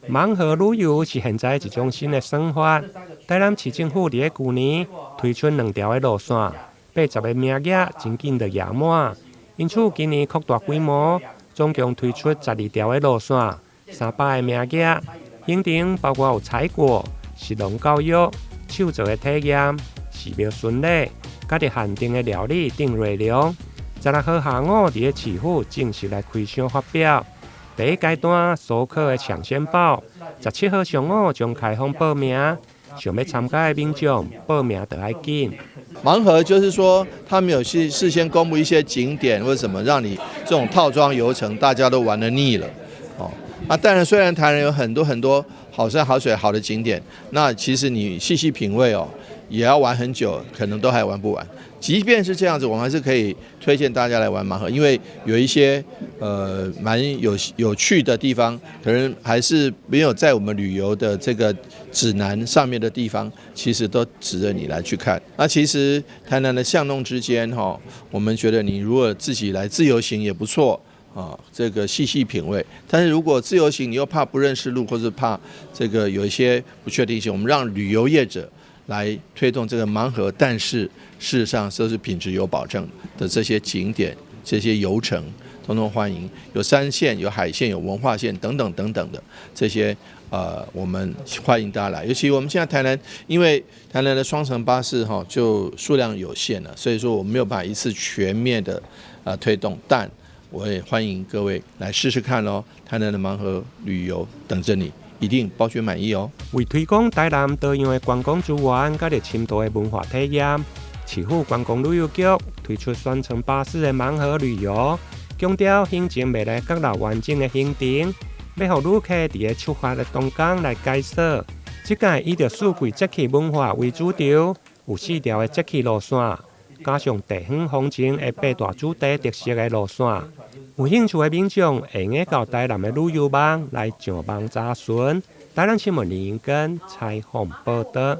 盲盒旅游是现在一种新的生法。台南市政府伫去年推出2条的路线，80个名额真紧就约满，因此今年扩大规模，总共推出12条的路线，300个名额。行程包括有采果、食农教育、手作的体验、寺庙巡礼，甲伫限定的料理等内容。16号下午伫市府正式来开箱发表。第一阶段所考的抢先报，17号上午将开放报名，想要参加的民众报名就要紧。盲盒就是说，他们有事先公布一些景点或者什么，让你这种套装游程大家都玩得腻了。当然，虽然台南有很多好山好水好的景点，那其实你细细品味也要玩很久，可能都还玩不完。即便是这样子，我们还是可以推荐大家来玩盲盒，因为有一些蛮有趣的地方，可能还是没有在我们旅游的这个指南上面的地方，其实都值得你来去看。那其实台南的巷弄之间我们觉得你如果自己来自由行也不错。这个细细品味，但是如果自由行你又怕不认识路，或者怕这个有一些不确定性，我们让旅游业者来推动这个盲盒，但是事实上都是品质有保证的这些景点、这些游程，统统欢迎。有山线、有海线、有文化线等等等等的这些我们欢迎大家来。尤其我们现在台南，因为台南的双层巴士就数量有限了，所以说我们没有办法一次全面的推动，但我也欢迎各位来试试看咯，台南的盲盒旅游等着你，一定包觉满意哦。为推广台南多样的观光资源，甲深度的文化体验，市府观光旅游局推出双层巴士的盲盒旅游，强调行程未来各大完整的行程，要让旅客伫出发的当天来解说。这届以着四季节气文化为主轴，有4条的节气路线。加上地方风情的8大主题特色的路线，有兴趣的民众会用到台南的旅游网来上网查询。台南新闻林根采访报道。